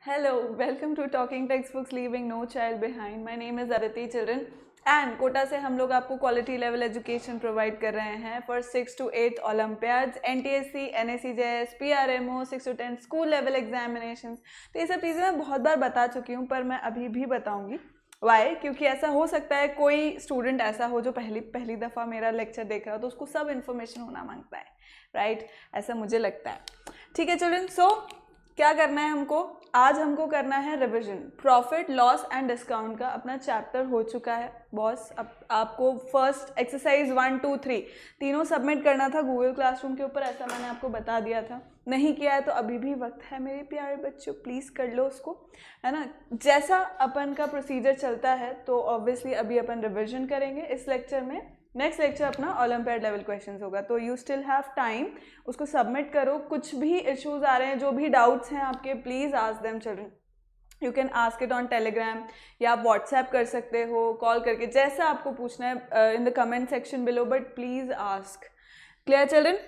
Hello, welcome to Talking Textbooks Leaving No Child Behind. My name is Aditi Children and Kota से हम लोग आपको quality level education provide कर रहे हैं for 6 to 8 Olympiads, NTSC, NSCJS, PRMO, 6 to 10 school level examinations. तो ये सब चीज़ें मैं बहुत बार बता चुकी हूँ, पर मैं अभी भी बताऊँगी। वाई? क्योंकि ऐसा हो सकता है कोई स्टूडेंट ऐसा हो जो पहली दफ़ा मेरा लेक्चर देख रहा हो, तो उसको सब इन्फॉर्मेशन होना मांगता है, राइट? ऐसा मुझे लगता है। ठीक है चिल्ड्रन, सो क्या करना है हमको? आज हमको करना है revision. Profit, loss and discount का अपना चैप्टर हो चुका है बॉस। अब आपको फर्स्ट एक्सरसाइज 1, 2, 3 तीनों सबमिट करना था गूगल क्लासरूम के ऊपर, ऐसा मैंने आपको बता दिया था। नहीं किया है तो अभी भी वक्त है मेरे प्यारे बच्चों, प्लीज़ कर लो उसको, है ना। जैसा अपन का प्रोसीजर चलता है तो ऑब्वियसली अभी अपन रिविजन करेंगे इस लेक्चर में। नेक्स्ट लेक्चर अपना ओलम्पियाड लेवल क्वेश्चंस होगा, तो यू स्टिल हैव टाइम, उसको सबमिट करो। कुछ भी इश्यूज आ रहे हैं, जो भी डाउट्स हैं आपके, please ask them children. You can ask it on Telegram, या आप व्हाट्सएप कर सकते हो, कॉल करके, जैसा आपको पूछना है in the comment section below, but please ask. Clear children?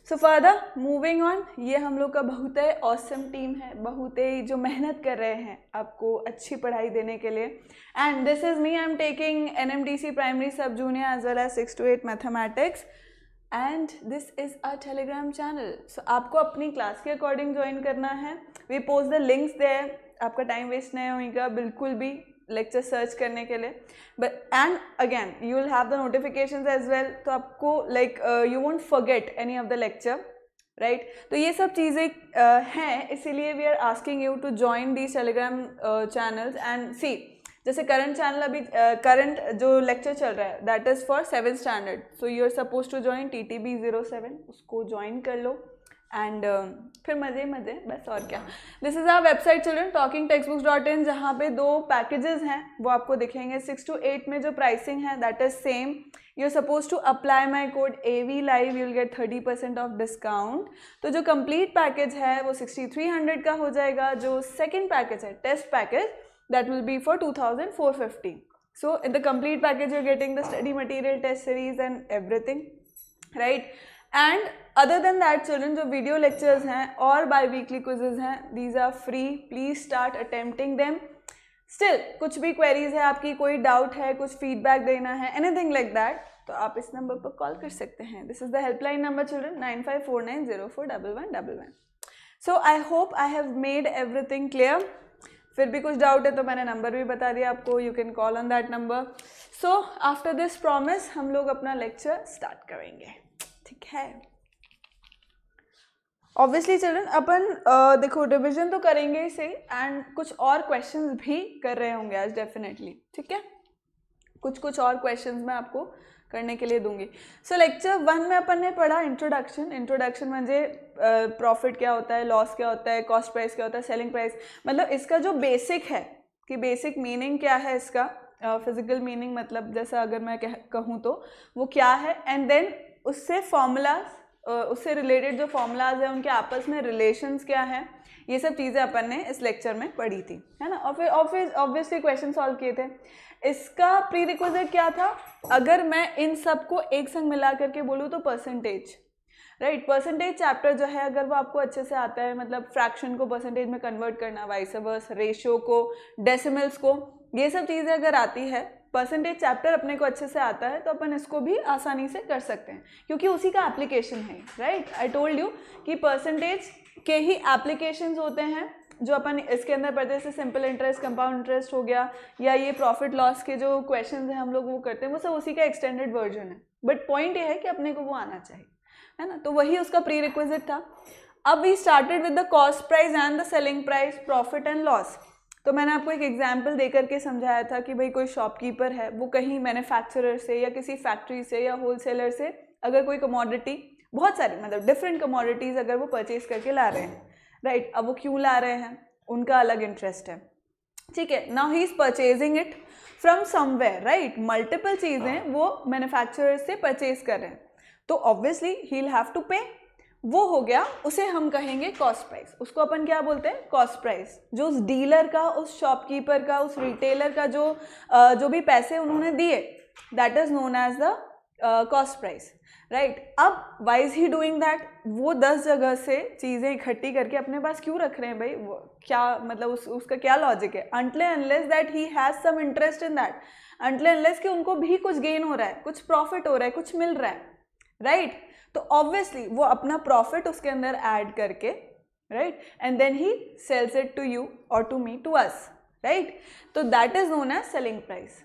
So further moving on, ये हम लोग का बहुत ही ऑसम टीम है, बहुत ही जो मेहनत कर रहे हैं आपको अच्छी पढ़ाई देने के लिए। And this is me, I am taking NMDC primary sub junior as well as 6 to 8 mathematics, and this is a Telegram channel. So आपको अपनी क्लास के अकॉर्डिंग ज्वाइन करना है। We post the links there, आपका time waste नहीं होगा बिल्कुल भी लेक्चर सर्च करने के लिए। But and again you will have the notifications as well, तो आपको like you won't forget any of the lecture, right? तो ये सब चीज़ें हैं, इसीलिए we are asking you to join these Telegram channels and see. जैसे करंट चैनल अभी करंट जो लेक्चर चल रहा है that is for 7th standard, so you are suppose to join TTB 07, उसको ज्वाइन कर लो एंड फिर मज़े बस, और क्या। This is our website children, talkingtextbooks.in, जहाँ पे 2 पैकेजेस हैं वो आपको दिखेंगे। 6 to 8 में जो प्राइसिंग है that is same. You are suppose to apply my code AV Live, you will get 30% off discount. तो जो कंप्लीट पैकेज है वो 6300 का हो जाएगा। जो सेकेंड पैकेज है test package, that will be for 2450। So in the complete package you are getting the study material, test series and everything, right? And other than that children, जो video lectures हैं और biweekly quizzes हैं, these are free, please start attempting them. Still कुछ भी queries है आपकी, कोई doubt है, कुछ फीडबैक देना है, एनीथिंग लाइक दैट, तो आप इस नंबर पर कॉल कर सकते हैं। This is the helpline number children, 9549041111। So I hope I have made everything clear. फिर भी कुछ डाउट है तो मैंने नंबर भी बता दिया आपको, you can call on that number. So after this promise हम लोग अपना लेक्चर स्टार्ट करेंगे, ठीक है? ऑब्वियसली चिल्ड्रन अपन देखो रिवीजन तो करेंगे ही सही, एंड कुछ और क्वेश्चंस भी कर रहे होंगे आज डेफिनेटली, ठीक है? कुछ और क्वेश्चंस मैं आपको करने के लिए दूंगी। सो लेक्चर 1 में अपन ने पढ़ा इंट्रोडक्शन म्हणजे प्रॉफिट क्या होता है, लॉस क्या होता है, कॉस्ट प्राइस क्या होता है, सेलिंग प्राइस, मतलब इसका जो बेसिक है कि बेसिक मीनिंग क्या है इसका, फिजिकल मीनिंग, मतलब जैसा अगर मैं कहूँ तो वो क्या है, एंड देन उससे फॉर्मूलाज, उससे रिलेटेड जो फॉर्मूलाज हैं उनके आपस में रिलेशंस क्या है, ये सब चीज़ें अपन ने इस लेक्चर में पढ़ी थी, है ना। और फिर ऑब्वियसली क्वेश्चन सॉल्व किए थे। इसका प्री रिक्विजिट क्या था? अगर मैं इन सब को एक संग मिला करके बोलूँ तो परसेंटेज, राइट? परसेंटेज चैप्टर जो है अगर वो आपको अच्छे से आता है, मतलब फ्रैक्शन को परसेंटेज में कन्वर्ट करना, वाइस वर्सा, रेशियो को, डेसिमल्स को, ये सब चीज़ें अगर आती है, परसेंटेज चैप्टर अपने को अच्छे से आता है, तो अपन इसको भी आसानी से कर सकते हैं क्योंकि उसी का एप्लीकेशन है, राइट? आई टोल्ड यू कि परसेंटेज के ही एप्लीकेशंस होते हैं जो अपन इसके अंदर पढ़ते हैं, जैसे सिंपल इंटरेस्ट, कंपाउंड इंटरेस्ट हो गया, या ये प्रॉफिट लॉस के जो क्वेश्चंस हैं हम लोग वो करते हैं, वो सब उसी का एक्सटेंडेड वर्जन है। बट पॉइंट ये है कि अपने को वो आना चाहिए, है ना। तो वही उसका प्री रिक्विजिट था। अब we started with the cost price and the selling price, profit and loss. तो मैंने आपको एक एग्जाम्पल दे करके समझाया था कि भाई कोई शॉपकीपर है, वो कहीं मैन्युफैक्चरर से या किसी फैक्ट्री से या होलसेलर से अगर कोई कमोडिटी, बहुत सारी मतलब डिफरेंट कमोडिटीज़ अगर वो परचेज करके ला रहे हैं, राइट? अब वो क्यों ला रहे हैं, उनका अलग इंटरेस्ट है, ठीक है। Now he is purchasing it from somewhere, right? Multiple चीज़ें वो मैन्युफैक्चरर से परचेज कर रहे हैं, तो obviously he will have to pay. वो हो गया, उसे हम कहेंगे कॉस्ट प्राइस। उसको अपन क्या बोलते हैं? Cost price. जो उस डीलर का, उस शॉपकीपर का, उस रिटेलर का जो भी पैसे उन्होंने दिए, that is known as the cost price, right. अब why is he doing that? वो 10 जगह से चीज़ें इकट्ठी करके अपने पास क्यों रख रहे हैं भाई? वो क्या मतलब उसका क्या लॉजिक है? Until unless that he has some interest in that, until unless कि उनको भी कुछ गेन हो रहा है, कुछ प्रॉफिट हो रहा है, कुछ मिल रहा है, राइट। तो ऑब्वियसली वो अपना प्रॉफिट उसके अंदर ऐड करके, right, and then he sells it to you or to me, to us, right. तो that is known as selling price.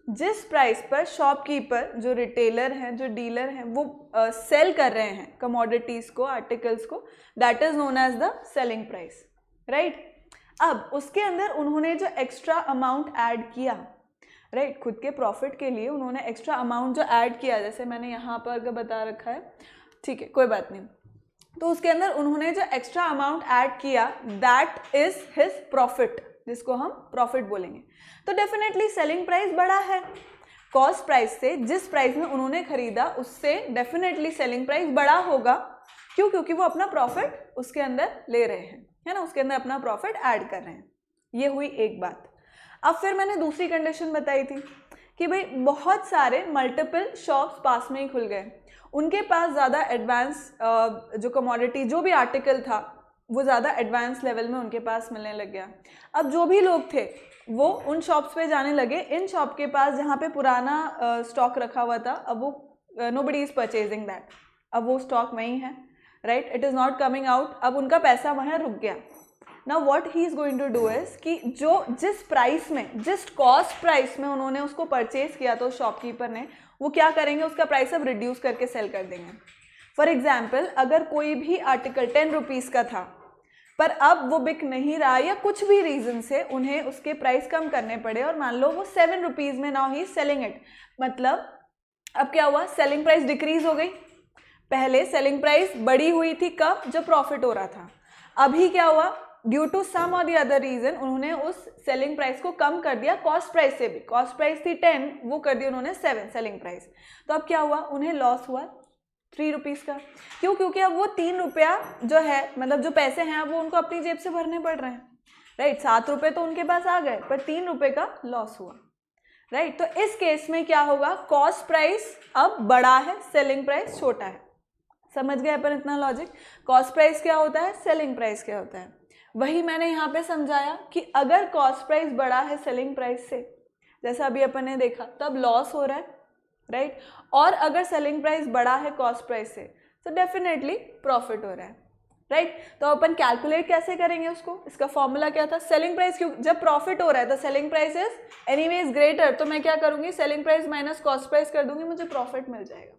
जिस प्राइस पर शॉपकीपर, जो रिटेलर हैं, जो डीलर हैं, वो सेल कर रहे हैं कमोडिटीज़ को, आर्टिकल्स को, that is known as the selling price, right. अब उसके अंदर उन्होंने जो एक्स्ट्रा अमाउंट ऐड किया, राइट, खुद के प्रॉफिट के लिए उन्होंने एक्स्ट्रा अमाउंट जो ऐड किया, जैसे मैंने यहाँ पर बता रखा है, ठीक है, कोई बात नहीं, तो उसके अंदर उन्होंने जो एक्स्ट्रा अमाउंट ऐड किया, दैट इज हिज प्रॉफिट, जिसको हम प्रॉफिट बोलेंगे। तो डेफिनेटली सेलिंग प्राइस बड़ा है कॉस्ट प्राइस से। जिस प्राइस में उन्होंने खरीदा उससे डेफिनेटली सेलिंग प्राइस बड़ा होगा। क्यों? क्योंकि वो अपना प्रॉफिट उसके अंदर ले रहे हैं, है ना, उसके अंदर अपना प्रॉफिट ऐड कर रहे हैं। ये हुई एक बात। अब फिर मैंने दूसरी कंडीशन बताई थी कि भाई बहुत सारे मल्टीपल शॉप्स पास में ही खुल गए, उनके पास ज़्यादा एडवांस जो कमोडिटी, जो भी आर्टिकल था, वो ज़्यादा एडवांस लेवल में उनके पास मिलने लग गया। अब जो भी लोग थे वो उन शॉप्स पे जाने लगे, इन शॉप के पास जहाँ पे पुराना स्टॉक रखा हुआ था, अब वो नोबडी इज़ परचेजिंग दैट, अब वो स्टॉक वहीं है, right, it is not coming out, अब उनका पैसा वहाँ रुक गया। Now what he is going to do is कि जो जिस प्राइस में, जिस कॉस्ट प्राइस में उन्होंने उसको परचेज किया था शॉपकीपर ने, वो क्या करेंगे, उसका प्राइस अब रिड्यूस करके सेल कर देंगे। फॉर एग्जाम्पल, अगर कोई भी आर्टिकल 10 रुपीज़ का था पर अब वो बिक नहीं रहा या कुछ भी रीज़न से उन्हें उसके प्राइस कम करने पड़े और मान लो वो 7 रुपीज़ में नाउ ही सेलिंग इट, मतलब अब क्या हुआ, सेलिंग प्राइस डिक्रीज हो गई। पहले सेलिंग प्राइस बढ़ी हुई थी कब, जब प्रॉफिट हो रहा था। अभी क्या हुआ, ड्यू टू सम और द अदर रीजन उन्होंने उस सेलिंग प्राइस को कम कर दिया कॉस्ट प्राइस से भी। कॉस्ट प्राइस थी 10, वो कर दिया उन्होंने 7 सेलिंग प्राइस। तो अब क्या हुआ, उन्हें लॉस हुआ 3 रुपीज़ का। क्यों? क्योंकि अब वो 3 रुपया जो है, मतलब जो पैसे हैं, अब वो उनको अपनी जेब से भरने पड़ रहे हैं, राइट। 7 रुपये तो उनके पास आ गए पर 3 रुपये का लॉस हुआ, राइट। तो इस केस में क्या होगा, कॉस्ट प्राइस अब बड़ा है, सेलिंग प्राइस छोटा है। समझ गए अपन इतना लॉजिक? कॉस्ट प्राइस क्या होता है, सेलिंग प्राइस क्या होता है, वही मैंने यहाँ पे समझाया कि अगर कॉस्ट प्राइस बड़ा है सेलिंग प्राइस से, जैसा अभी अपन ने देखा, तब लॉस हो रहा है, राइट। और अगर सेलिंग प्राइस बड़ा है कॉस्ट प्राइस से तो डेफिनेटली प्रॉफिट हो रहा है, राइट। तो अपन कैलकुलेट कैसे करेंगे उसको, इसका फॉर्मूला क्या था, सेलिंग प्राइस, क्यों, जब प्रॉफिट हो रहा है तो selling price is anyways greater, तो मैं क्या करूंगी, selling price minus cost price कर दूंगी, मुझे प्रॉफिट मिल जाएगा,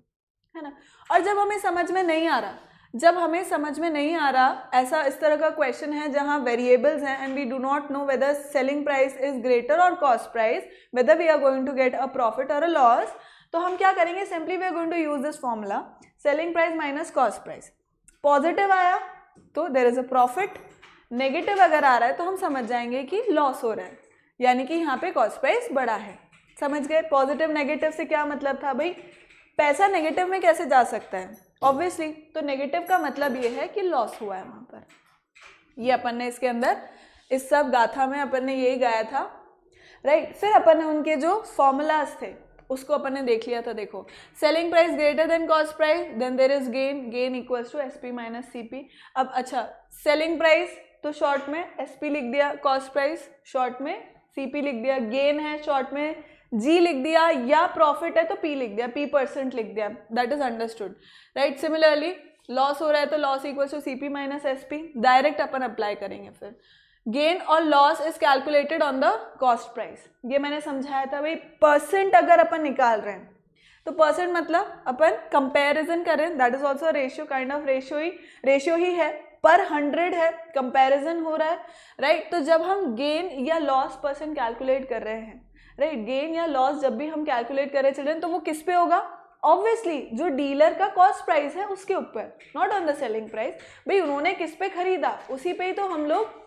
है ना। और जब हमें समझ में नहीं आ रहा, जब हमें समझ में नहीं आ रहा, ऐसा इस तरह का क्वेश्चन है जहां वेरिएबल्स हैं and we do not know whether selling price is greater or cost price, whether we are going to get a profit or a loss, तो हम क्या करेंगे, simply we are going to use this formula, selling price minus cost price. Positive आया तो there is a profit, negative अगर आ रहा है तो हम समझ जाएंगे कि लॉस हो रहा है, यानी कि यहाँ पे कॉस्ट प्राइस बड़ा है। समझ गए? पॉजिटिव नेगेटिव से क्या मतलब था भाई, पैसा नेगेटिव में कैसे जा सकता है, ऑब्वियसली, तो नेगेटिव का मतलब ये है कि लॉस हुआ है वहाँ पर। ये अपन ने इसके अंदर, इस सब गाथा में अपन ने यही गाया था, राइट। फिर अपन ने उनके जो फॉर्मूलाज थे उसको अपन ने देख लिया था। देखो, selling price greater than cost price, then there is gain, gain equals to SP minus CP. अब अच्छा, सेलिंग प्राइस तो शॉर्ट में एसपी लिख दिया, कॉस्ट प्राइस शॉर्ट में सीपी लिख दिया, गेन है शॉर्ट में जी लिख दिया, या प्रॉफिट है तो पी लिख दिया, P% लिख दिया, that is understood, right. Similarly loss हो रहा है तो loss equals to CP minus SP, direct अपन अप्लाई करेंगे। फिर गेन और loss is calculated on the cost price, ये मैंने समझाया था भाई। परसेंट अगर अपन निकाल रहे हैं तो परसेंट मतलब अपन कंपैरिजन कर रहे हैं, that is also ratio, kind of ratio ही है, पर 100 है, कंपैरिजन हो रहा है, राइट। तो जब हम गेन या लॉस परसेंट कैलकुलेट कर रहे हैं, राइट, गेन या लॉस जब भी हम कैलकुलेट करें चिल्ड्रन, तो वो किस पे होगा, ऑब्वियसली जो डीलर का कॉस्ट प्राइस है उसके ऊपर, not on the selling price. भाई उन्होंने किस पे खरीदा, उसी पे ही तो हम लोग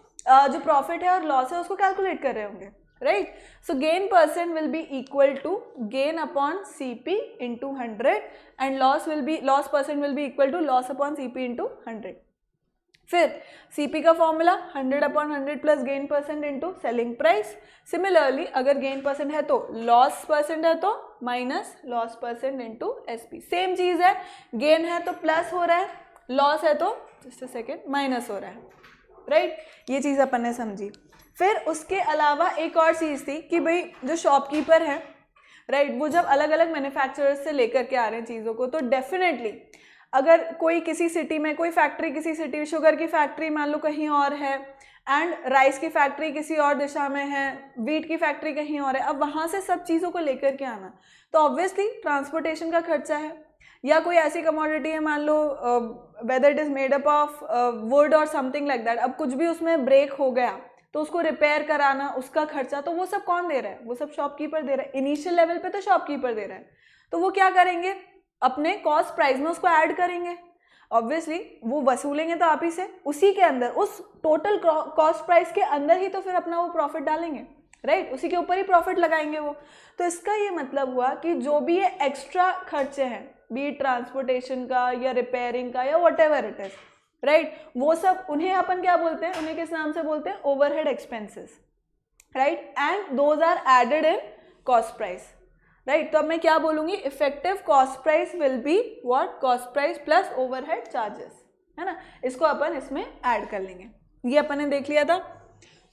जो प्रॉफिट है और लॉस है उसको कैलकुलेट कर रहे होंगे, right. So gain percent will be equal to gain upon CP into 100 and loss percent will be equal to loss upon CP into 100। फिर CP का formula 100/100 plus gain percent into selling price. Similarly अगर gain percent है तो loss percent है तो minus loss percent into SP। Same चीज है, gain है तो प्लस हो रहा है, लॉस है तो जस्ट अ सेकेंड माइनस हो रहा है, राइट। ये चीज अपन ने समझी। फिर उसके अलावा एक और चीज थी कि भाई जो शॉपकीपर है, राइट, वो जब अलग अलग मैन्युफैक्चरर्स से लेकर के आ रहे हैं चीज़ों को, तो डेफिनेटली अगर कोई किसी सिटी में, कोई फैक्ट्री किसी सिटी, शुगर की फैक्ट्री मान लो कहीं और है, एंड राइस की फैक्ट्री किसी और दिशा में है, वीट की फैक्ट्री कहीं और है, अब वहाँ से सब चीज़ों को लेकर के आना, तो ऑब्वियसली ट्रांसपोर्टेशन का खर्चा है। या कोई ऐसी कमोडिटी है, मान लो whether it is made up of wood or something like that, अब कुछ भी उसमें ब्रेक हो गया तो उसको रिपेयर कराना, उसका खर्चा, तो वो सब कौन दे रहा है? वो सब शॉपकीपर दे रहा है। इनिशियल लेवल पे तो शॉपकीपर दे रहा है, तो वो क्या करेंगे, अपने कॉस्ट प्राइस में उसको ऐड करेंगे। ऑब्वियसली वो वसूलेंगे तो आप ही से, उसी के अंदर, उस टोटल कॉस्ट प्राइस के अंदर ही तो फिर अपना वो प्रॉफिट डालेंगे, राइट, उसी के ऊपर ही प्रॉफिट लगाएंगे वो। तो इसका ये मतलब हुआ कि जो भी ये एक्स्ट्रा खर्चे हैं, बी ट्रांसपोर्टेशन का या रिपेयरिंग का या what ever it is, right, वो सब उन्हें अपन क्या बोलते हैं, उन्हें किस नाम से बोलते हैं? Overhead expenses, right, and those are added in cost price, right. तो अब मैं क्या बोलूंगी, effective cost price will be what? Cost price plus overhead charges, है ना। इसको अपन इसमें ऐड कर लेंगे। ये अपन ने देख लिया था।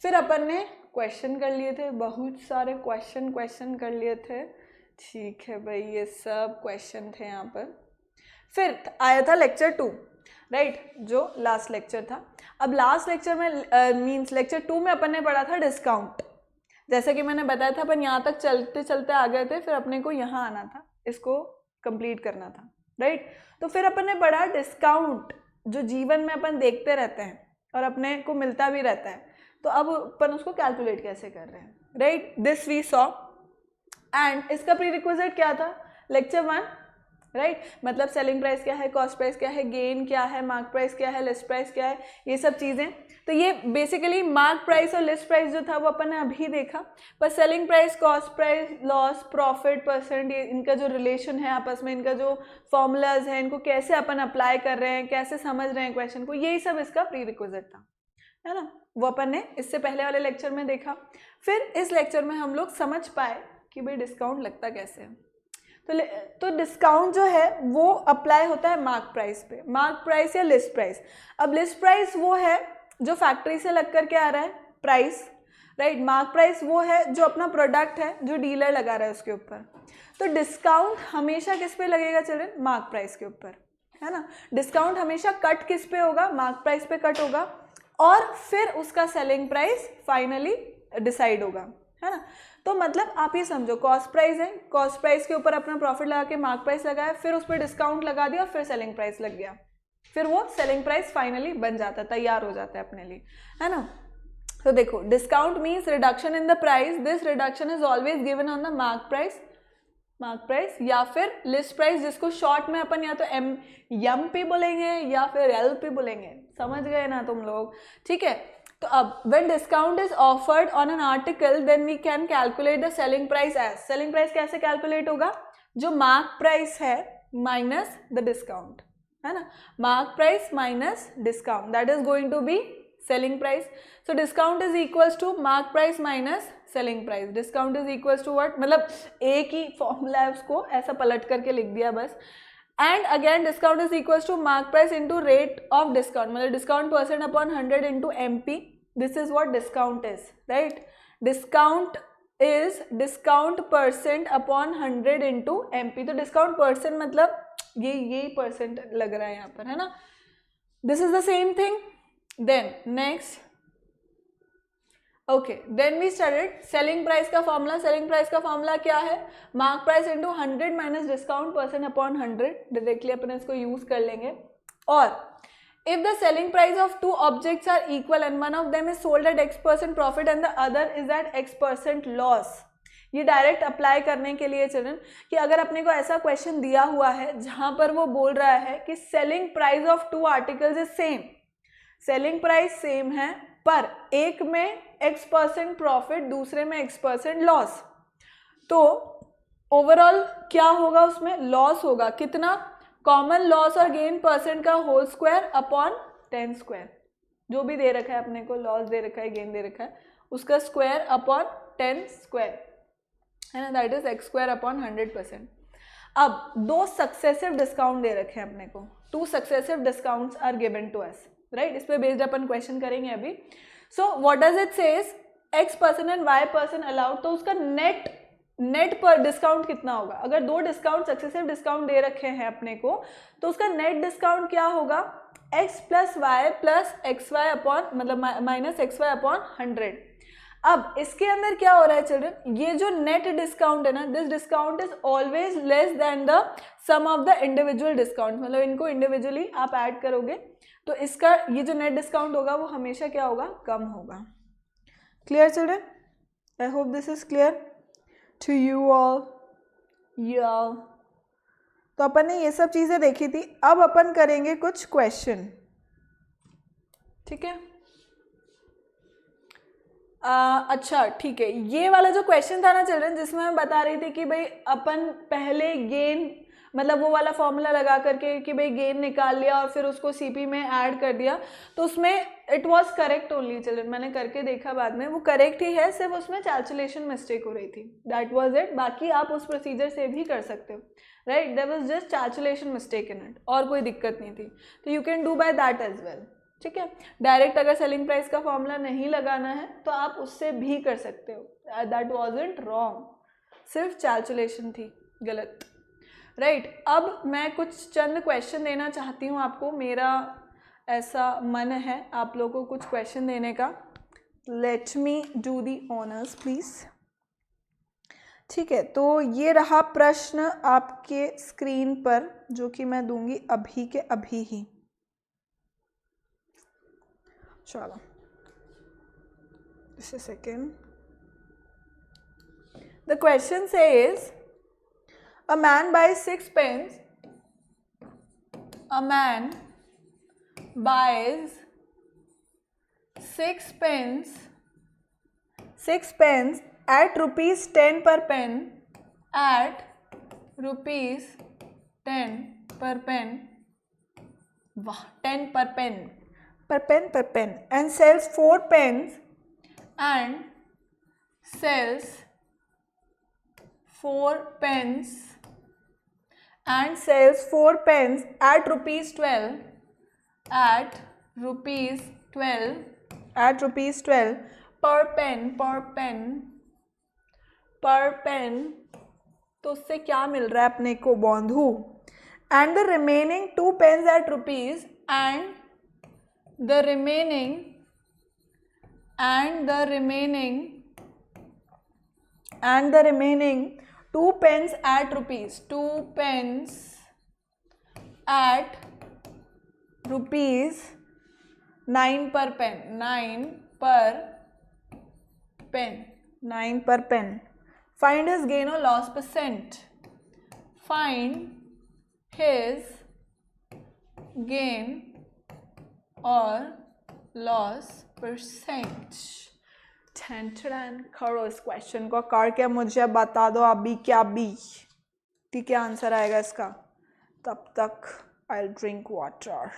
फिर अपन ने क्वेश्चन कर लिए थे, बहुत सारे क्वेश्चन कर लिए थे, ठीक है भाई, ये सब क्वेश्चन थे यहाँ पर। फिर आया था लेक्चर 2, राइट, जो लास्ट लेक्चर था। अब लास्ट लेक्चर में मींस लेक्चर 2 में अपन ने पढ़ा था डिस्काउंट। जैसे कि मैंने बताया था, अपन यहाँ तक चलते चलते आ गए थे, फिर अपने को यहाँ आना था, इसको कंप्लीट करना था, राइट। तो फिर अपन ने पढ़ा डिस्काउंट, जो जीवन में अपन देखते रहते हैं और अपने को मिलता भी रहता है, तो अब अपन उसको कैलकुलेट कैसे कर रहे हैं, right, this we saw. And इसका प्री रिक्विजिट क्या था? लेक्चर 1, राइट, मतलब सेलिंग प्राइस क्या है, कॉस्ट प्राइस क्या है, गेन क्या है, मार्क प्राइस क्या है, लिस्ट प्राइस क्या है, ये सब चीज़ें। तो ये बेसिकली मार्क प्राइस और लिस्ट प्राइस जो था वो अपन ने अभी देखा, पर selling price, cost price, loss, profit, percent, ये इनका जो रिलेशन है आपस में, इनका जो फॉर्मूलाज है, इनको कैसे अपन अप्लाई कर रहे हैं, कैसे समझ रहे हैं क्वेश्चन को, यही सब इसका प्री रिक्विजिट था, है ना। वो अपन ने इससे पहले वाले लेक्चर में देखा। फिर इस लेक्चर में हम लोग समझ पाए कि भाई डिस्काउंट लगता कैसे है। तो डिस्काउंट जो है वो अप्लाई होता है मार्क प्राइस पे, मार्क प्राइस या लिस्ट प्राइस। अब लिस्ट प्राइस वो है जो फैक्ट्री से लग करके आ रहा है प्राइस, राइट, मार्क प्राइस वो है जो अपना प्रोडक्ट है, जो डीलर लगा रहा है उसके ऊपर। तो डिस्काउंट हमेशा किस पे लगेगा चिल्ड्रन? मार्क प्राइस के ऊपर, है ना। डिस्काउंट हमेशा कट किस पे होगा? मार्क प्राइस पे कट होगा, और फिर उसका सेलिंग प्राइस फाइनली डिसाइड होगा, है ना। तो मतलब आप ये समझो, कॉस्ट प्राइस है, कॉस्ट प्राइस के ऊपर अपना प्रॉफिट लगा के मार्क प्राइस लगाया, फिर उस पर डिस्काउंट लगा दिया, फिर सेलिंग प्राइस लग गया, फिर वो सेलिंग प्राइस फाइनली बन जाता है, तैयार हो जाता है अपने लिए, है ना। तो देखो, discount means reduction in the price, this reduction is always given on the mark price या फिर लिस्ट प्राइस, जिसको शॉर्ट में अपन या तो MP बोलेंगे या फिर LP बोलेंगे, समझ गए ना तुम लोग, ठीक है। तो अब when discount is offered on an article, then we can calculate the selling price as, selling price कैसे calculate होगा? जो मार्क प्राइस है माइनस द डिस्काउंट, है ना, mark price minus discount, that is going to be selling price. So discount is equals to mark price minus selling price, discount is equals to what, मतलब एक ही formula है, उसको ऐसा पलट करके लिख दिया बस। And again discount is equals to mark price into rate of discount, मतलब discount percent upon 100 into MP, this is what discount is, right. Discount is discount percent upon 100 into MP, तो डिस्काउंट परसेंट मतलब ये percent लग रहा है यहाँ पर, है ना। This is the same thing. Then next, okay, then we started selling price का फॉर्मूला। सेलिंग प्राइस का फॉर्मूला क्या है? Mark price into 100 minus discount percent upon 100, directly अपन इसको यूज कर लेंगे। और if the selling price of two objects are equal and one of them is sold at X% profit and the other is at X% loss, ये direct apply करने के लिए children, कि अगर अपने को ऐसा क्वेश्चन दिया हुआ है जहां पर वो बोल रहा है कि selling price of two articles is same, selling price same है, पर एक में X% प्रॉफिट, दूसरे में X% लॉस, तो ओवरऑल क्या होगा? उसमें लॉस होगा, कितना? कॉमन लॉस और गेन परसेंट का होल स्क्वायर अपॉन 10 स्क्वायर, जो भी दे रखा है अपने को, लॉस दे रखा है, गेन दे रखा है, उसका स्क्वायर अपॉन 10 स्क्वायर, है ना, that is x square upon 100%। अब 2 सक्सेसिव डिस्काउंट दे रखे हैं अपने को, 2 successive discounts are given to us, right. इस पे बेस्ड अपन क्वेश्चन करेंगे अभी। So what does it says, X person and Y person allowed, तो उसका नेट पर डिस्काउंट कितना होगा। अगर 2 डिस्काउंट सक्सेसिव डिस्काउंट दे रखे हैं अपने को, तो उसका नेट डिस्काउंट क्या होगा, x plus Y plus X Y upon, मतलब माइनस एक्स वाई अपॉन 100। अब इसके अंदर क्या हो रहा है चिल्ड्रन, ये जो नेट डिस्काउंट है ना, this discount is always less than the sum of the individual discount, मतलब इनको इंडिविजुअली आप ऐड करोगे तो इसका ये जो नेट डिस्काउंट होगा वो हमेशा क्या होगा, कम होगा। Clear children, I hope this is clear to you all. तो अपन ने ये सब चीजें देखी थी, अब अपन करेंगे कुछ क्वेश्चन, ठीक है। अच्छा ठीक है, ये वाला जो क्वेश्चन था ना चिल्ड्रन, जिसमें मैं बता रही थी कि भाई अपन पहले गेन, मतलब वो वाला फॉर्मूला लगा करके कि भाई गेन निकाल लिया और फिर उसको सीपी में ऐड कर दिया, तो उसमें it was correct only children, मैंने करके देखा बाद में, वो करेक्ट ही है, सिर्फ उसमें कैलकुलेशन मिस्टेक हो रही थी, दैट वाज इट। बाकी आप उस प्रोसीजर से भी कर सकते हो, right, there was just calculation mistake in it, और कोई दिक्कत नहीं थी, तो you can do by that as well, ठीक है। डायरेक्ट अगर सेलिंग प्राइस का फॉर्मूला नहीं लगाना है तो आप उससे भी कर सकते हो, दैट वाजंट रॉन्ग, सिर्फ कैलकुलेशन थी गलत, राइट। अब मैं कुछ चंद क्वेश्चन देना चाहती हूँ आपको, मेरा ऐसा मन है आप लोगों को कुछ क्वेश्चन देने का। Let me do the honours please, ठीक है। तो ये रहा प्रश्न आपके स्क्रीन पर, जो कि मैं दूंगी अभी के अभी ही, चलो just a second. The question says, a man buys 6 pens. A man buys 6 pens. 6 pens at rupees 10 per pen. At rupees 10 per pen. Wow, 10 per pen. Per pen, and sells 4 pens and sells 4 pens and sells 4 pens at rupees 12, at rupees 12 per pen, तो उससे क्या मिल रहा है अपने को बंधु, and the remaining 2 pens at rupees and the remaining 2 pens at rupees, 2 pens at rupees 9 per pen, 9 per pen. Find his gain or loss percent. Find his gain और loss percent. करो इस क्वेश्चन को, करके मुझे बता दो अभी क्या भी, ठीक है, आंसर आएगा इसका। तब तक I drink water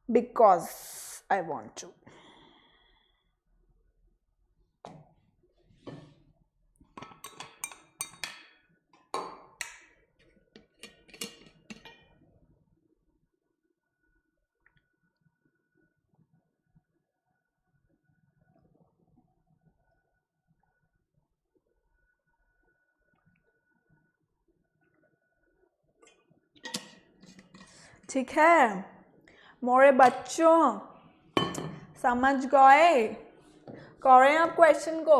because I want to. ठीक है मोरे बच्चों, समझ गए, करें आप क्वेश्चन को।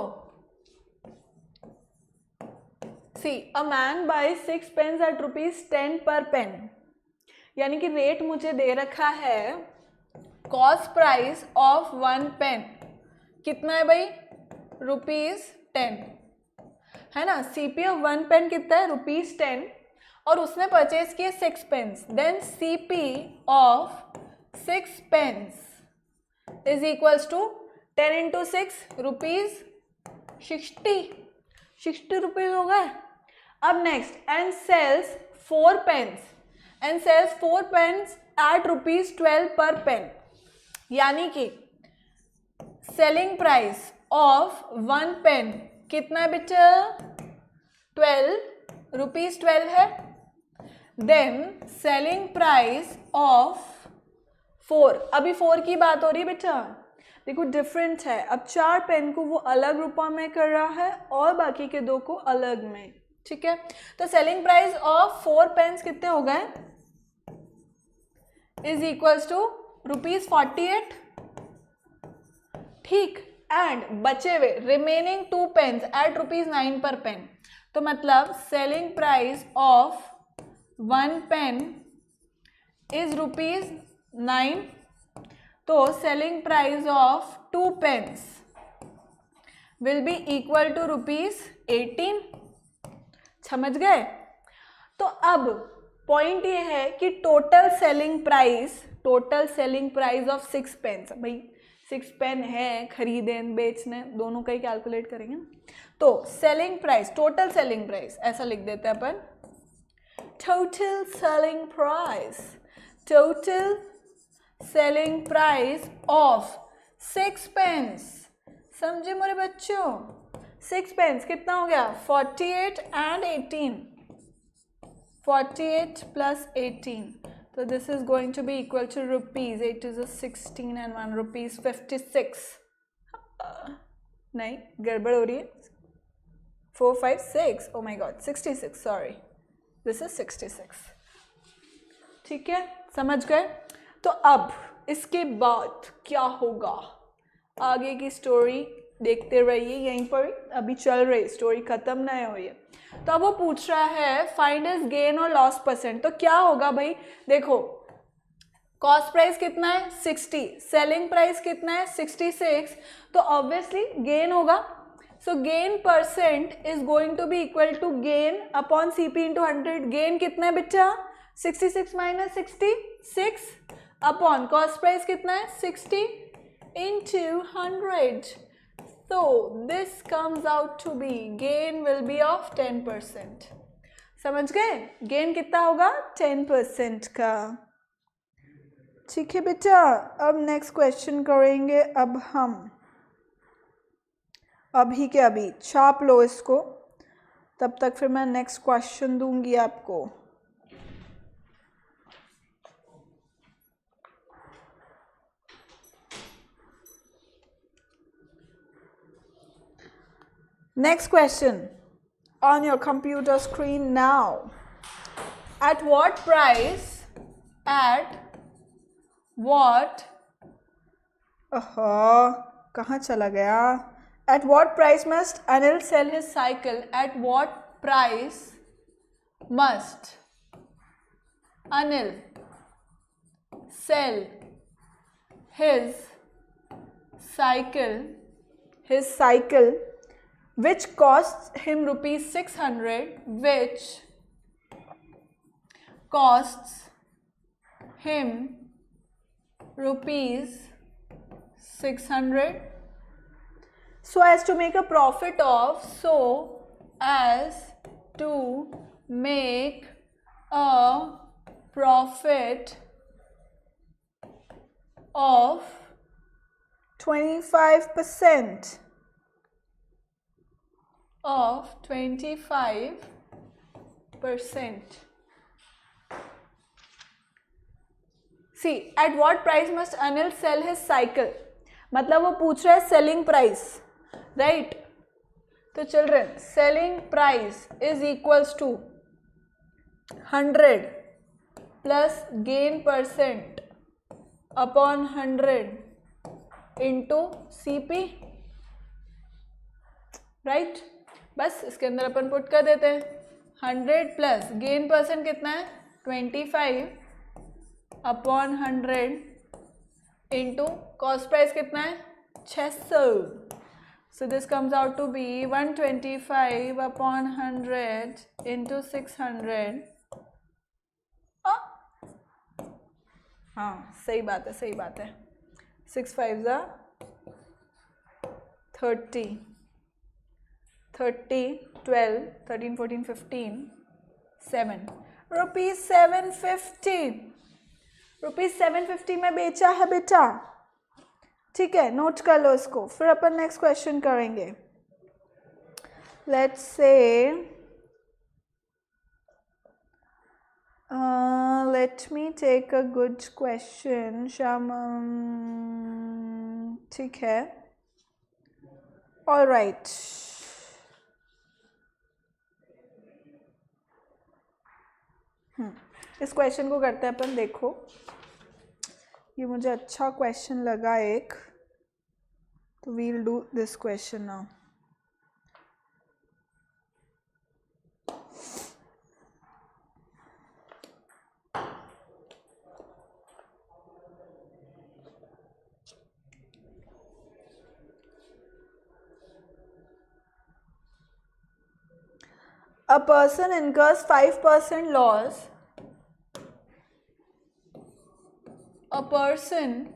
See, a man buy 6 pens at rupees 10 per pen, यानी कि रेट मुझे दे रखा है, कॉस्ट प्राइस ऑफ 1 पेन कितना है भाई, ₹10 है ना। सीपी ऑफ 1 पेन कितना है, ₹10, और उसने परचेज किए 6 pens, then CP of 6 pens is equals to 10 into 6 ₹60 rupees हो गए। अब next, and sells 4 pens at ₹12 per pen, यानी कि सेलिंग प्राइस ऑफ 1 पेन कितना है बेटा? 12 रुपीज 12 है. देन सेलिंग प्राइस ऑफ 4, अभी 4 की बात हो रही है बेटा. देखो डिफरेंट है, अब 4 पेन को वो अलग रुपया में कर रहा है और बाकी के 2 को अलग में. ठीक है, तो सेलिंग प्राइस ऑफ 4 पेन्स कितने हो गए? Is equals to ₹48. ठीक, एंड बचे हुए रिमेनिंग 2 पेन्स एट ₹9 पर पेन. तो मतलब selling price of 1 pen is ₹9. तो selling price of 2 pens will be equal to ₹18. समझ गए? तो अब पॉइंट ये है कि total selling price of 6 pens, भाई 6 पेन है, खरीदे बेचने दोनों का ही कैलकुलेट करेंगे. तो selling price, total selling price ऐसा लिख देते हैं अपन, total selling price of 6 pens. समझे मेरे बच्चों? 6 पेन्स कितना हो गया? 48 and 18. 48 plus 18. So this is going to be equal to rupees. 8 is a 16 and 1 rupees 56. नहीं, गड़बड़ हो रही है. 4, 5, 6. Oh my God, 66. Sorry, this is 66. ठीक है, समझ गए? तो अब इसके बाद क्या होगा? आगे की स्टोरी देखते रहिए, यहीं पर अभी चल रही स्टोरी, खत्म नहीं हुई है. तो अब वो पूछ रहा है फाइंड इज गेन और लॉस परसेंट. तो क्या होगा भाई? देखो कॉस्ट प्राइस कितना है? 60. सेलिंग प्राइस कितना है? 66. तो ऑब्वियसली गेन होगा. So gain percent is going to be equal to gain upon CP into 100. Gain कितना है बेटा? 66 माइनस 66 अपॉन कॉस्ट प्राइस कितना है? 60 into 100. So this comes out to be gain will be of 10%. समझ गए? Gain कितना होगा? 10% का. ठीक है बेटा, अब नेक्स्ट क्वेश्चन करेंगे. अब हम अभी के अभी छाप लो इसको, तब तक फिर मैं नेक्स्ट क्वेश्चन दूंगी आपको. Next question on your computer screen now. At what price? कहाँ चला गया? At what price must Anil sell his cycle? At what price must Anil sell his cycle which costs him ₹600, which costs him ₹600, so as to make a profit of, of 25%. Of 25%. See, at what price must Anil sell his cycle? मतलब वो पूछ रहा है selling price, right? तो children selling price is equals to 100 plus gain percent upon 100 into CP, right? बस इसके अंदर अपन put कर देते हैं 100 प्लस गेन परसेंट कितना है? 25 अपॉन 100 इंटू कॉस्ट प्राइस कितना है? 600. So this comes out to be 125 upon 100 into 600. हाँ सही बात है, सही बात है. 6 5 जा 30, 12, 13, 14, 15, 7. ₹750. ₹750 में बेचा है बेटा. ठीक है, नोट कर लो इसको, फिर अपन नेक्स्ट क्वेश्चन करेंगे. Let's say let me take a good question. Shyam, ठीक है, all right. इस क्वेश्चन को करते हैं अपन. देखो, ये मुझे अच्छा क्वेश्चन लगा एक, तो we'll do this question now. A person incurs 5% loss. A person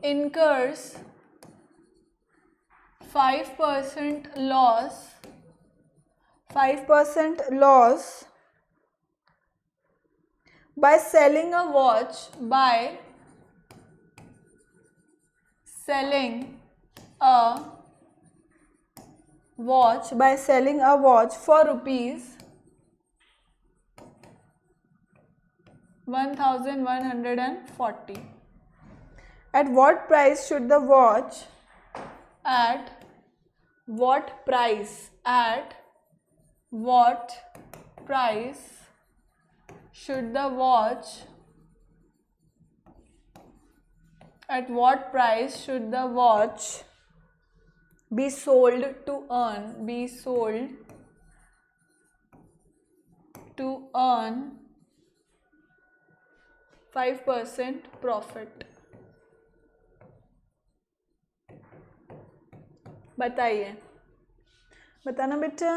incurs 5% loss. 5% loss by selling a watch. By selling a watch. By selling a watch for rupees 1140. At what price should the watch? At what price? At what price should the watch? At what price should the watch be sold to earn? Be sold to earn 5% profit. बताइए, बताना बेटा.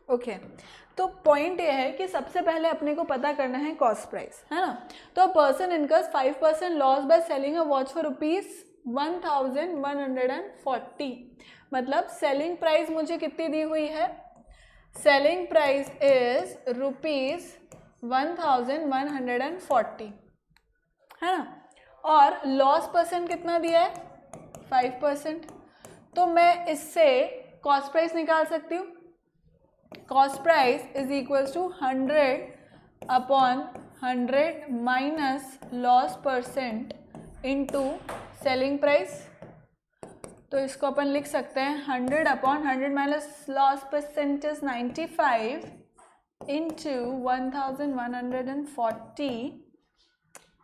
Okay, तो point ये है कि सबसे पहले अपने को पता करना है कॉस्ट प्राइस, है ना. तो person incurs 5% loss by selling a watch for rupees 1140. मतलब सेलिंग प्राइस मुझे कितनी दी हुई है? सेलिंग प्राइस इज रुपीज 1140, है ना. और लॉस परसेंट कितना दिया है? 5%. तो मैं इससे कॉस्ट प्राइस निकाल सकती हूँ. Cost price is equals to 100/100 minus loss percent into selling price. तो इसको अपन लिख सकते हैं 100/100 माइनस लॉस परसेंटेज 95 इंटू 1140,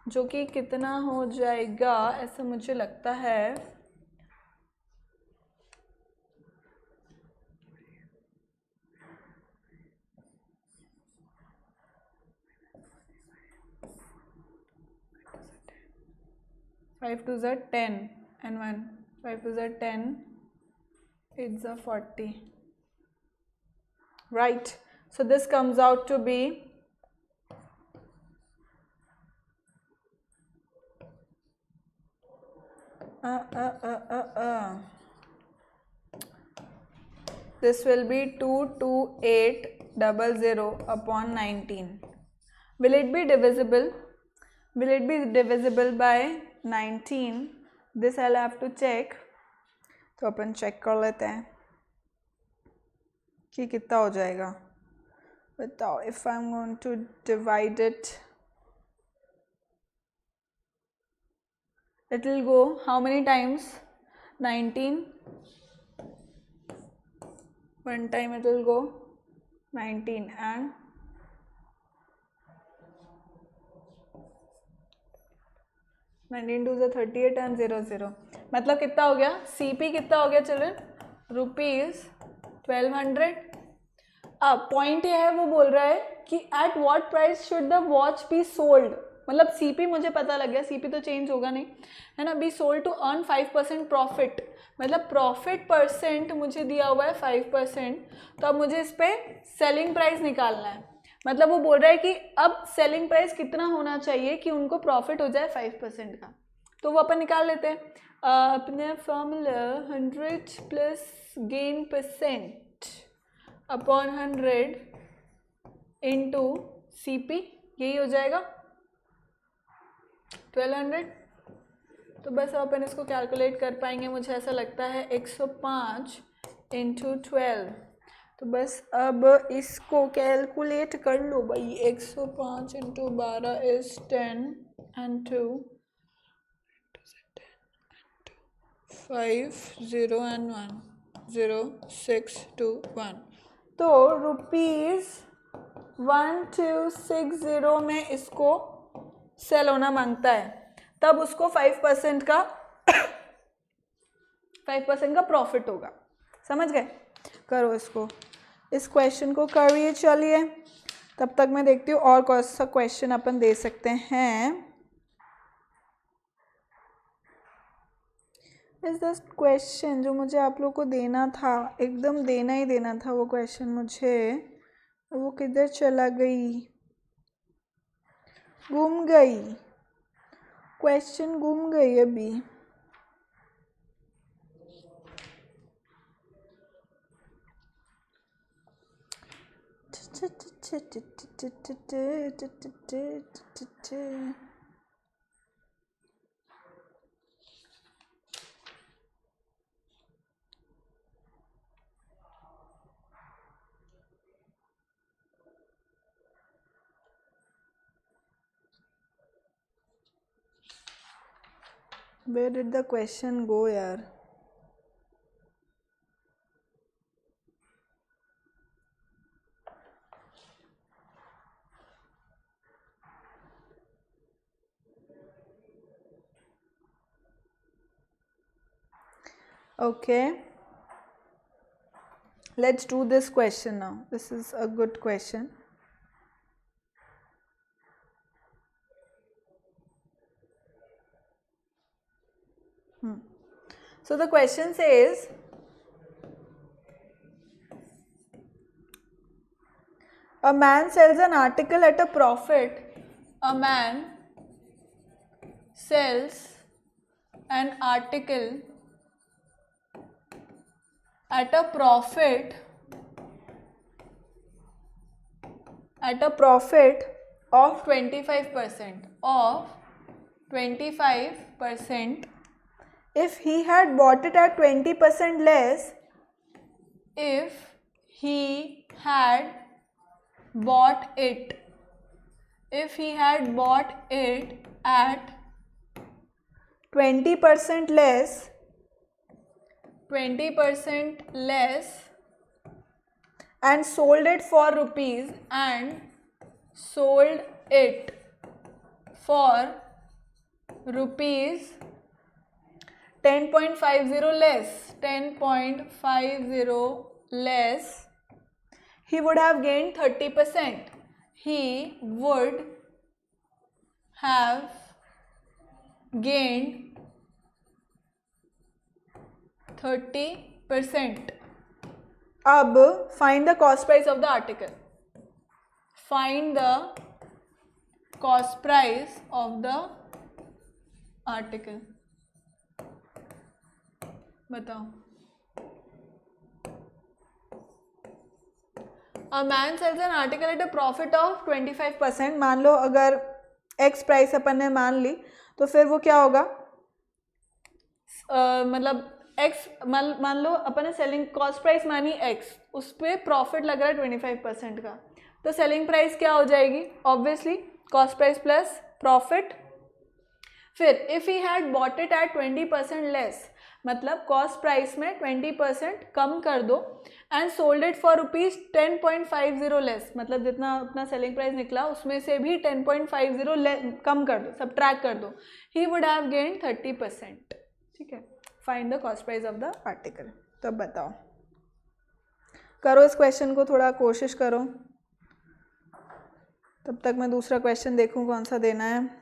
जो कि कितना हो जाएगा ऐसा मुझे लगता है 5 2s are 10 and 1 5 2s are 10, 8s are 40, right. So this comes out to be this will be 22800/19. Will it be divisible? Will it be divisible by 19? This I'll have to check. तो अपन check कर लेते हैं कि कितना हो जाएगा. बताओ, if I'm going to divide it, it will go how many times? 19. One time it will go 19 and 19 2s are 38 and 0 मतलब कितना हो गया? CP कितना हो गया चिल्ड्रन? ₹1200. अब पॉइंट ये है, वो बोल रहा है कि at what price should the watch be sold. मतलब CP मुझे पता लग गया, CP तो चेंज होगा नहीं, है ना. Be sold to earn 5% profit. मतलब प्रॉफिट परसेंट मुझे दिया हुआ है 5%. तो अब मुझे इस पर सेलिंग प्राइस निकालना है. मतलब वो बोल रहा है कि अब सेलिंग प्राइस कितना होना चाहिए कि उनको प्रॉफिट हो जाए 5% का। तो वो अपन निकाल लेते हैं अपने formula 100 plus gain percent upon 100 into CP, यही हो जाएगा 1200। तो बस अपन इसको कैलकुलेट कर पाएंगे, मुझे ऐसा लगता है 105 इंटू 12। तो बस अब इसको कैलकुलेट कर लो भाई, 105 इंटू 12 इज 10 एंड 2 5 0 एंड 1 0 6 2 1। तो ₹1260 में इसको सेल होना मांगता है, तब उसको 5% का 5% का प्रॉफिट होगा। समझ गए? करो इसको, इस क्वेश्चन को करिए। चलिए तब तक मैं देखती हूँ और कौन सा क्वेश्चन अपन दे सकते हैं। इस दिस क्वेश्चन जो मुझे आप लोग को देना था, एकदम देना ही देना था वो क्वेश्चन मुझे, वो किधर चला गई, गुम गई, क्वेश्चन गुम गई अभी। Where did the question go यार? Okay, let's do this question now. This is a good question. So the question says, a man sells an article at a profit. A man sells an article at a profit of 25%, of 25%. If he had bought it at 20% less, if he had bought it at 20% less, and sold it for rupees, and sold it for rupees 10.50 less, 10.50 less, he would have gained 30%. He would have gained 30%. अब find the cost price of the article. Find the cost price of the article. बताओ. A man sells an article at a profit of 25%. मान लो अगर X price अपन ने मान ली, तो फिर वो क्या होगा, मतलब X मान लो अपन ने सेलिंग कॉस्ट प्राइस मानी X, उस पर प्रॉफिट लग रहा है 25% का, तो सेलिंग प्राइस क्या हो जाएगी, obviously cost price plus profit. फिर if he had bought it at 20% less, मतलब कॉस्ट प्राइस में 20% कम कर दो, and sold it for rupees 10.50 less, मतलब जितना अपना सेलिंग प्राइस निकला उसमें से भी 10.50 कम कर दो, सब्ट्रैक्ट कर दो, ही वुड हैव गेन 30%। ठीक है, find the cost price of the article. तो अब बताओ, करो इस क्वेश्चन को, थोड़ा कोशिश करो, तब तक मैं दूसरा क्वेश्चन देखूं कौन सा देना है।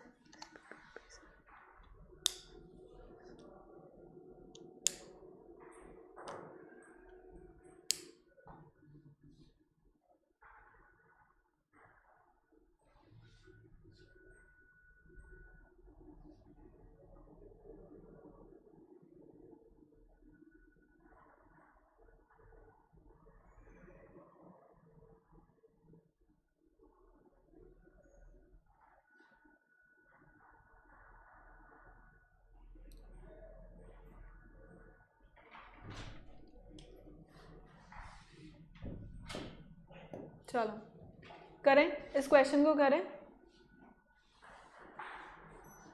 चलो करें, इस क्वेश्चन को करें.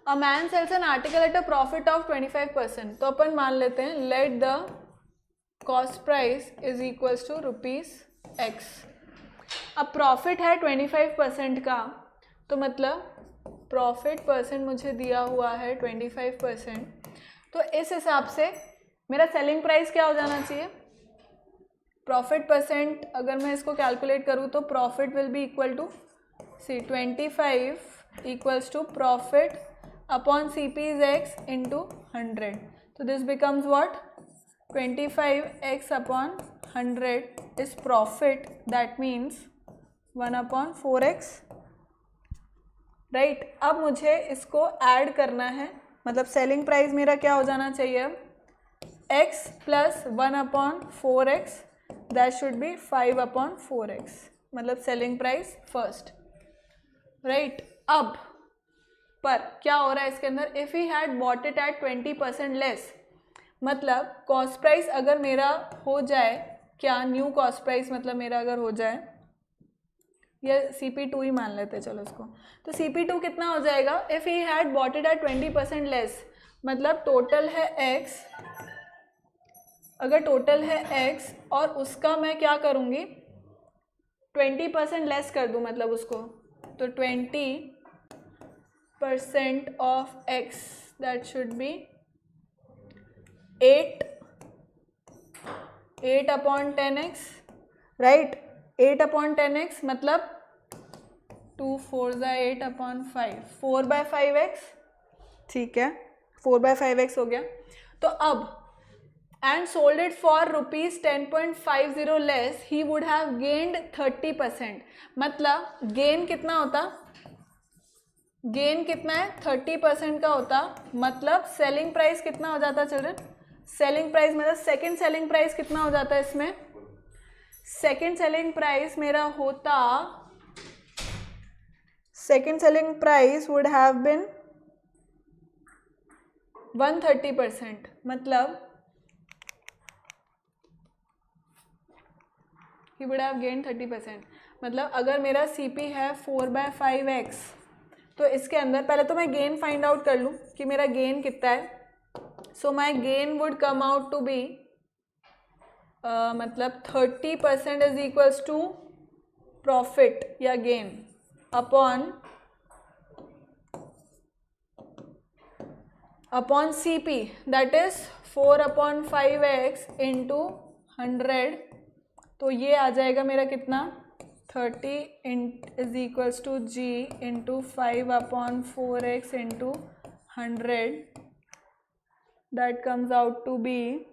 A man sells an article at a profit of 25%. तो अपन मान लेते हैं let the cost price is equals to ₹X. अब प्रॉफिट है 25% का, तो मतलब प्रॉफिट परसेंट मुझे दिया हुआ है 25%. तो इस हिसाब से मेरा सेलिंग प्राइस क्या हो जाना चाहिए? प्रॉफिट परसेंट अगर मैं इसको कैलकुलेट करूँ तो profit will be equal to 25 equals to profit upon CP is X into 100. तो this becomes what? 25X upon 100 is profit. That means 1/4X. Right. अब मुझे इसको ऐड करना है, मतलब सेलिंग प्राइस मेरा क्या हो जाना चाहिए अब? X plus 1/4X. That should be 5/4X. मतलब सेलिंग प्राइस फर्स्ट. राइट. अब पर क्या हो रहा है इसके अंदर? If he had bought it at 20% less, मतलब कॉस्ट प्राइस अगर मेरा हो जाए, क्या न्यू कॉस्ट प्राइस मतलब मेरा अगर हो जाए, या CP2 ही मान लेते हैं चलो इसको. तो CP2 कितना हो जाएगा? If he had bought it at 20% less, मतलब टोटल है X. अगर टोटल है X और उसका मैं क्या करूँगी? 20% लेस कर दूँ, मतलब उसको. तो 20% of X, that should be 8/10X. Right. 8/10X मतलब 2 4 8/5, 4/5X. ठीक है, 4/5X हो गया. तो अब and sold it for ₹10.50 less, he would have gained 30%. मतलब गेन कितना होता? गेन कितना है? 30% का होता. मतलब सेलिंग प्राइस कितना हो जाता चिल्ड्रन? सेलिंग प्राइस मतलब सेकेंड सेलिंग प्राइस कितना हो जाता है इसमें? सेकेंड सेलिंग प्राइस मेरा होता, second selling price would have been 130%. मतलब he would have gained 30%. मतलब अगर मेरा CP है 4/5X, तो इसके अंदर पहले तो मैं गेन फाइंड आउट कर लूँ कि मेरा गेन कितना है. So my gain would come out to be मतलब 30% इज इक्वल्स टू प्रॉफिट या gain upon CP, that is 4/5X into 100. तो ये आ जाएगा मेरा कितना? 30 is equals to G into 5/4X into 100. That comes out to be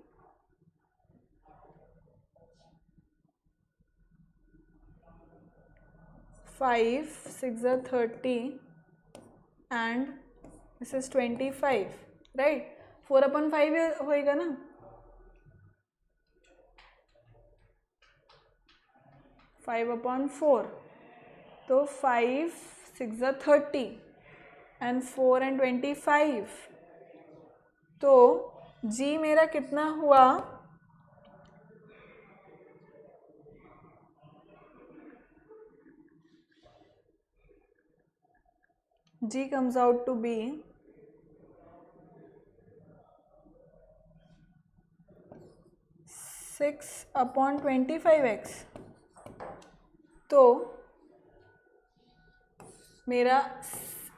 5 6 30 and this is 25. Right. 4/5 होएगा ना? 5/4. तो 5 6 30 एंड 4 and 25. तो G मेरा कितना हुआ? G comes out to be 6/25X. तो मेरा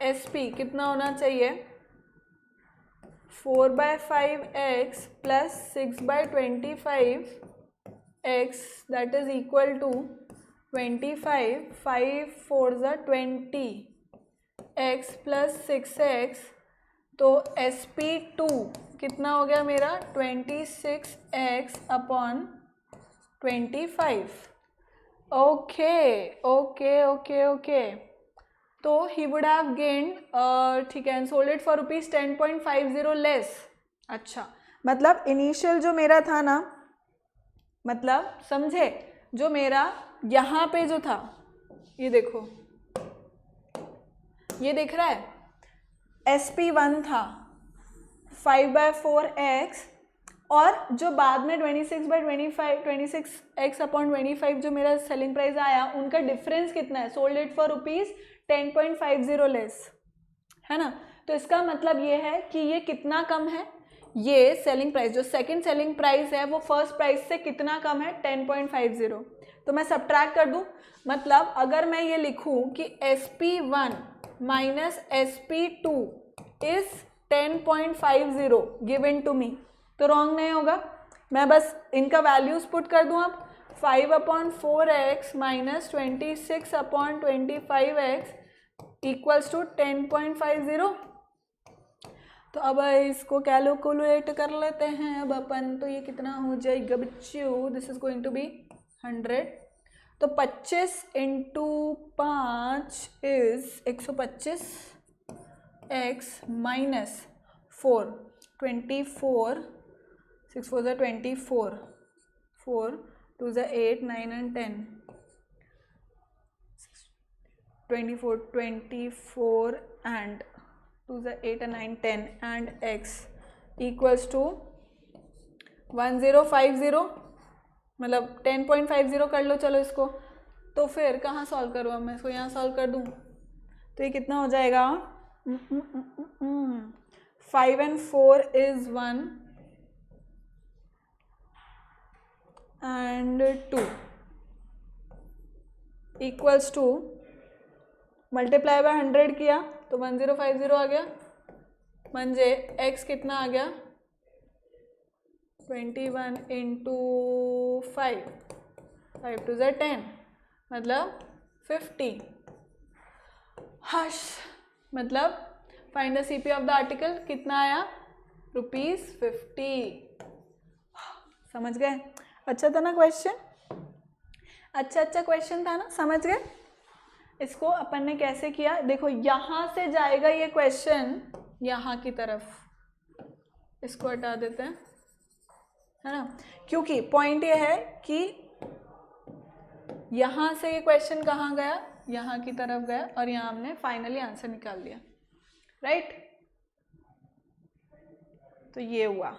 SP कितना होना चाहिए? 4/5X plus 6/25X, that is equal to 25. 5 4 20X plus 6X. तो SP2 कितना हो गया मेरा? 26X upon 25. Okay okay okay okay. तो ही वुड हैव गेन्ड, ठीक है, and sold it for rupees 10.50 less. अच्छा, मतलब इनिशियल जो मेरा था ना, मतलब समझे, जो मेरा यहाँ पे जो था, ये देखो, ये दिख रहा है, SP1 था 5/4x, और जो बाद में 26/25 26x/25 जो मेरा सेलिंग प्राइस आया, उनका डिफरेंस कितना है, sold it for rupees 10.50 less, है ना। तो इसका मतलब ये है कि ये कितना कम है, ये सेलिंग प्राइस, जो सेकंड सेलिंग प्राइस है वो फर्स्ट प्राइस से कितना कम है, 10.50। तो मैं सब्ट्रैक्ट कर दूं, मतलब अगर मैं ये लिखूं कि SP1 minus SP2 is 10.50 given to me, तो रॉन्ग नहीं होगा। मैं बस इनका वैल्यूज पुट कर दूं अब, 5/4x minus 26/25x equals to 10.50। तो अब इसको कैलकुलेट कर लेते हैं अब अपन, तो ये कितना हो जाएगा बच्चों, this is going to be 100। तो 25 into 5 is 125 x minus 4, 24, 6 4 24, 4 2 8 9 and 10, 24 and 2 8 and 9 10 and x equals to 1050, मतलब 10.50 कर लो चलो इसको। तो फिर कहाँ सॉल्व करूँ, अब मैं इसको यहाँ सॉल्व कर दूँ, तो ये कितना हो जाएगा, 5 and 4 is 1 and 2 equals to, multiply by 100 किया तो 1050 आ गया, म्हणजे x कितना आ गया, 21 इंटू 5, 5 2 10, मतलब 50। हश, मतलब find the CP of the article, कितना आया, ₹50। समझ गए, अच्छा था ना क्वेश्चन, अच्छा क्वेश्चन था ना, समझ गए। इसको अपन ने कैसे किया, देखो यहाँ से जाएगा ये क्वेश्चन यहाँ की तरफ, इसको हटा देते हैं, है ना, क्योंकि पॉइंट ये है कि यहाँ से ये क्वेश्चन कहाँ गया, यहाँ की तरफ गया, और यहाँ हमने फाइनली आंसर निकाल दिया, राइट। तो ये हुआ,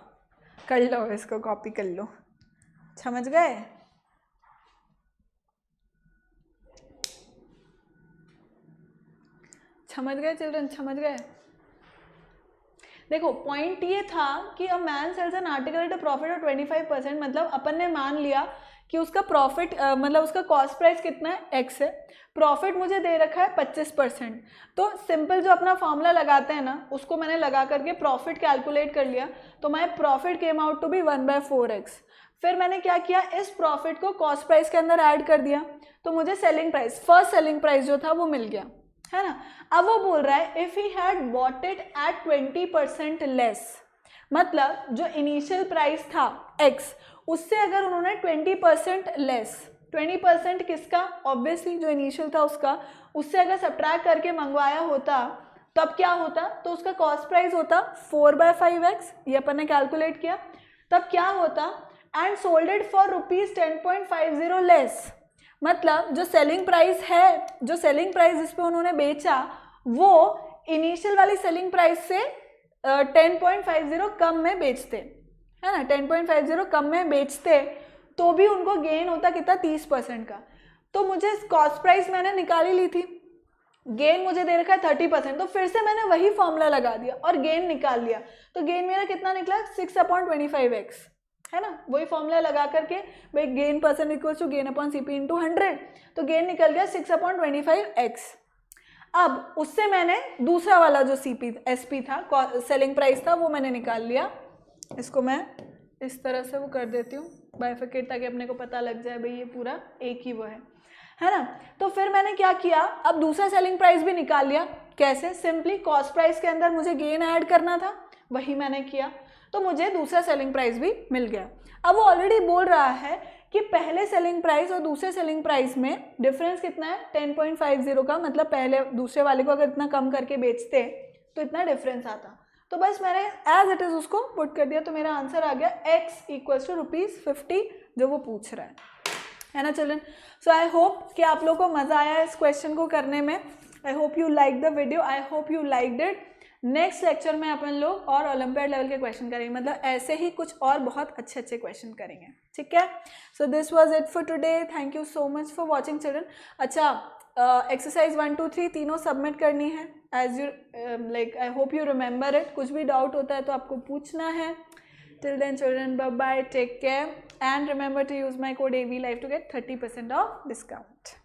कर लो इसको, कॉपी कर लो, समझ गए। समझ गए चिल्ड्रन, समझ गए। देखो पॉइंट ये था कि a man sells an article at a profit of 25%, मतलब अपन ने मान लिया कि उसका प्रॉफिट मतलब उसका कॉस्ट प्राइस कितना है, x है, प्रॉफिट मुझे दे रखा है 25%। तो सिंपल जो अपना फॉर्मूला लगाते हैं ना, उसको मैंने लगा करके प्रॉफिट कैलकुलेट कर लिया, तो my profit came out to be 1/4x। फिर मैंने क्या किया, इस प्रॉफिट को कॉस्ट प्राइस के अंदर ऐड कर दिया, तो मुझे selling price, first selling price जो था वो मिल गया, है ना। अब वो बोल रहा है if he had bought it at 20% less, मतलब जो इनिशियल प्राइस था x, उससे अगर उन्होंने 20% लेस, 20% किसका, ऑब्वियसली जो इनिशियल था उसका, उससे अगर सब्ट्रैक्ट करके मंगवाया होता, तब क्या होता, तो उसका कॉस्ट प्राइस होता 4/5x, ये अपन ने कैलकुलेट किया, तब क्या होता, and sold it for ₹10.50 less, मतलब जो सेलिंग प्राइस है, जो सेलिंग प्राइस जिस पे उन्होंने बेचा, वो इनिशियल वाली सेलिंग प्राइस से 10.50 कम में बेचते, है ना, 10.50 कम में बेचते, तो भी उनको गेन होता कितना, 30% का। तो मुझे कॉस्ट प्राइस मैंने निकाली ली थी, गेन मुझे दे रखा है 30%, तो फिर से मैंने वही फॉर्मूला लगा दिया और गेन निकाल लिया, तो गेन मेरा कितना निकला, 6/25x, है ना, वही फॉर्मूला लगा करके, भाई gain percent equals to gain upon CP into 100, तो गेन निकल गया 6/25x। अब उससे मैंने दूसरा वाला जो SP था, सेलिंग प्राइस था, वो मैंने निकाल लिया, इसको मैं इस तरह से वो कर देती हूँ बाइफिकेट, ताकि अपने को पता लग जाए भाई ये पूरा एक ही वो है ना। तो फिर मैंने क्या किया, अब दूसरा सेलिंग प्राइस भी निकाल लिया, कैसे, सिंपली कॉस्ट प्राइस के अंदर मुझे गेन ऐड करना था, वही मैंने किया, तो मुझे दूसरा सेलिंग प्राइस भी मिल गया। अब वो ऑलरेडी बोल रहा है कि पहले सेलिंग प्राइस और दूसरे सेलिंग प्राइस में डिफरेंस कितना है 10.50 का, मतलब पहले दूसरे वाले को अगर इतना कम करके बेचते तो इतना डिफरेंस आता। तो बस मैंने एज इट इज़ उसको पुट कर दिया, तो मेरा आंसर आ गया x इक्वल्स टू ₹50 जो वो पूछ रहा है ना चिल्ड्रन। सो आई होप कि आप लोगों को मज़ा आया इस क्वेश्चन को करने में। आई hope you like the video, I hope you liked it. Next lecture में अपन लोग और ओलंपियाड लेवल के क्वेश्चन करेंगे, मतलब ऐसे ही कुछ और बहुत अच्छे अच्छे क्वेश्चन करेंगे, ठीक है। So this was it for today, thank you so much for watching children. अच्छा, एक्सरसाइज 1 2 3 तीनों सबमिट करनी है as you like, I hope you remember it. कुछ भी डाउट होता है तो आपको पूछना है। Till then children, bye bye, take care and remember to use my code AVLive to get 30% off discount.